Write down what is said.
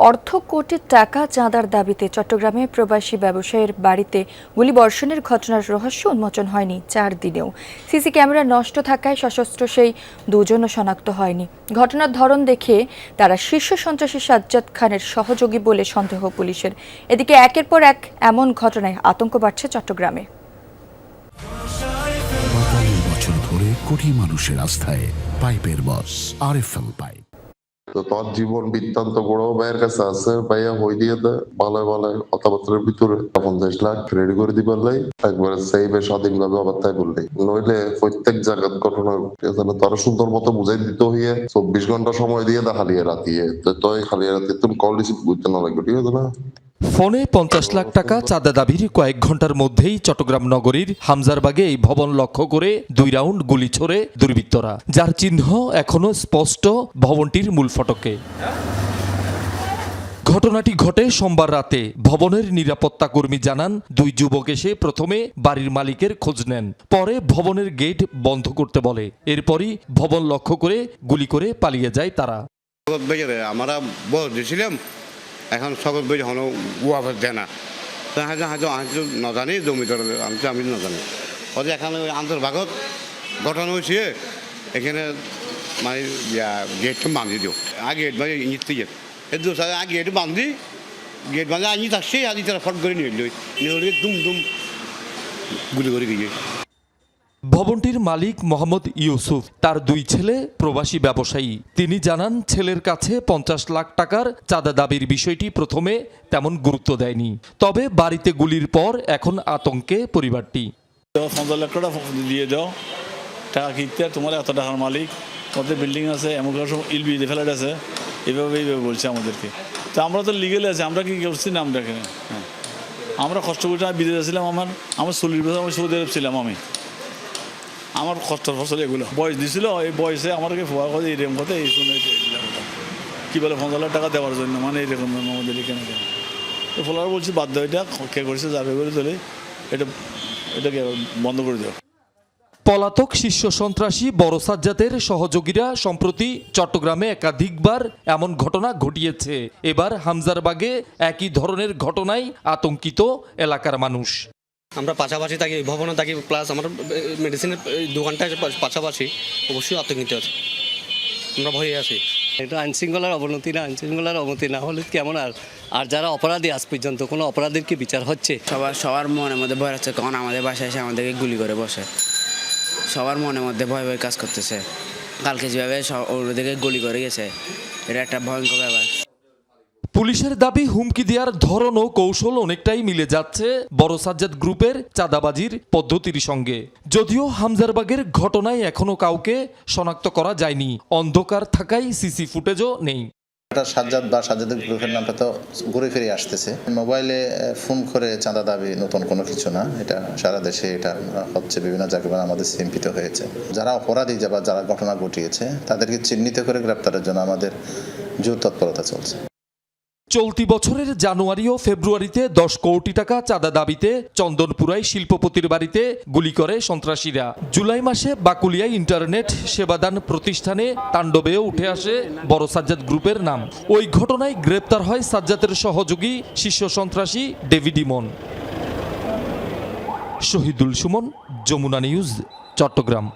অর্ধ কোটি টাকা চাঁদার দাবিতে চট্টগ্রামে প্রবাসী ব্যবসায়ীর বাড়িতে গুলিবর্ষণের ঘটনার রহস্য উন্মোচন হয়নি 4 দিনেও। সিসি ক্যামেরা নষ্ট থাকায় সশস্ত্র সেই দুজনও শনাক্ত হয়নি। ঘটনার ধরন দেখে তারা শীর্ষ সন্ত্রাসী সাজ্জাদ খানের সহযোগী বলে সন্দেহ পুলিশের। এদিকে একের পর এক এমন ঘটনায় আতঙ্ক বাড়ছে চট্টগ্রামে। 45 বছর ধরে কোটি মানুষের আস্থায় পাইপের বস আরএফএল পাইপ। তো তোর জীবন বৃত্তান্ত বড় ভাইয়ের কাছে আছে, ভাইয়া হই দিয়ে দেয় বালায় বালায় কথাবার্তার ভিতরে 50 লাখ রেডি করে দিবার লাই একবারে সেইবে স্বাধীনভাবে আবার তাই বললেই নইলে প্রত্যেক জায়গার ঘটনা তারা সুন্দর মতো বুঝাই দিতে হইয়ে 24 ঘন্টা সময় দিয়ে দা খালিয়ে রাতিয়ে তো খালিয়ে রাতে তুমি কল রিসিভ করতে না লাগবে, ঠিক আছে না? ফোনে 50 লাখ টাকা চাঁদা দাবির কয়েক ঘন্টার মধ্যেই চট্টগ্রাম নগরীর হামজারবাগে এই ভবন লক্ষ্য করে 2 রাউন্ড গুলি ছোড়ে দুর্বৃত্তরা, যার চিহ্ন এখনো স্পষ্ট ভবনটির মূল ফটকে। ঘটনাটি ঘটে সোমবার রাতে। ভবনের নিরাপত্তা কর্মী জানান 2 যুবক এসে প্রথমে বাড়ির মালিকের খোঁজ নেন, পরে ভবনের গেট বন্ধ করতে বলে। এরপরই ভবন লক্ষ্য করে গুলি করে পালিয়ে যায় তারা। আমরা বলছিলাম এখন সকল বই হলো ওয়াফার দেয় না, না জানি জমিদার আমি না জানি ওদের এখানে ওই আন্তর্ভাগত ঘটনা হয়েছে। এখানে মানে গেটটা বাঁধি দিও আগে গেট মানে ইঞ্জিতে গেট এই দু আগে গেট বাঁধি গেট বাঁধে আনি থাকছে আনি তারা ফট করে নিয়ে নিয়ে দুম দুম গুলি করে গিয়ে। ভবনটির মালিক মোহাম্মদ ইউসুফ, তার 2 ছেলে প্রবাসী ব্যবসায়ী। তিনি জানান ছেলের কাছে 50 লাখ টাকার চাঁদা দাবির বিষয়টি প্রথমে তেমন গুরুত্ব দেয়নি, তবে বাড়িতে গুলির পর এখন আতঙ্কে পরিবারটি। 50 লাখ টাকা দিয়ে দাও, টাকা কিনতে তোমার এত টাকার মালিক, ওদের বিল্ডিং আছে, এমন ইলবি ফ্ল্যাট আছে, এইভাবে বলছে আমাদেরকে। তো আমরা তো লিগেল আছে, আমরা কি করছি না আমরা এখানে আমরা কষ্ট করছি। আমি বিদেশে ছিলাম, আমার 40 বছর আমি সৌদি আরব ছিলাম। আমার কষ্টের ফসল এগুলো বয়স দিছিল, এই বয়সে আমাকে ফোয়া করে এরকম কথা এই শুনে কী বলে 50 লাখ টাকা দেওয়ার জন্য, মানে এরকম আমাদের এখানে। তো ফলার বলছি বাধ্য, এটা কে করছে যাবে করে তোলে, এটাকে বন্ধ করে দেওয়া। পলাতক শীর্ষ সন্ত্রাসী বড় সাজ্জাদের সহযোগীরা সম্প্রতি চট্টগ্রামে একাধিকবার এমন ঘটনা ঘটিয়েছে। এবার হামজারবাগে একই ধরনের ঘটনায় আতঙ্কিত এলাকার মানুষ। আমরা পাশাপাশি থাকি, ভবনে থাকি, প্লাস আমার মেডিসিনের দোকানটা পাশাপাশি, অবশ্যই আতঙ্কিত আছে, আমরা ভয়ে আছি। এটা আইনশৃঙ্খলার অবনতি না, আইনশৃঙ্খলার অবনতি না হলে কেমন। আর যারা অপরাধী আজ পর্যন্ত কোনো অপরাধীর কি বিচার হচ্ছে? সবার মনের মধ্যে ভয় হচ্ছে, কারণ আমাদের বাসায় এসে আমাদেরকে গুলি করে বসে। সবার মনের মধ্যে ভয় ভয় কাজ করতেছে। কালকে যেভাবে ওদেরকে গুলি করে গেছে, এটা একটা ভয়ঙ্কর ব্যাপার। পুলিশের দাবি, হুমকি দেওয়ার ধরন ও কৌশল অনেকটাই মিলে যাচ্ছে বড় সাজ্জাদ গ্রুপের চাঁদাবাজির পদ্ধতির সঙ্গে। যদিও হামজারবাগের ঘটনায় এখনো কাউকে শনাক্ত করা যায়নি, অন্ধকার থাকায় সিসি ফুটেজও নেই। এটা সাজ্জাদ বা সাজ্জাদের গ্রুপের নামটা তো ঘুরে ফিরে আসতেছে। মোবাইলে ফোন করে চাঁদা দাবি নতুন কোনো কিছু না, এটা সারা দেশে এটা হচ্ছে, বিভিন্ন জায়গায় আমাদের সিম্পিত হয়েছে। যারা অপরাধী বা যারা ঘটনা ঘটিয়েছে তাদেরকে চিহ্নিত করে গ্রেপ্তারের জন্য আমাদের জোর তৎপরতা চলছে। চলতি বছরের জানুয়ারি ও ফেব্রুয়ারিতে 10 কোটি টাকা চাঁদা দাবিতে চন্দনপুরায় শিল্পপতির বাড়িতে গুলি করে সন্ত্রাসীরা। জুলাই মাসে বাকুলিয়ায় ইন্টারনেট সেবাদান প্রতিষ্ঠানে তাণ্ডবেও উঠে আসে বড় সাজ্জাদ গ্রুপের নাম। ওই ঘটনায় গ্রেপ্তার হয় সাজ্জাদের সহযোগী শীর্ষ সন্ত্রাসী ডেভিড ইমন। শহীদুল সুমন, যমুনা নিউজ, চট্টগ্রাম।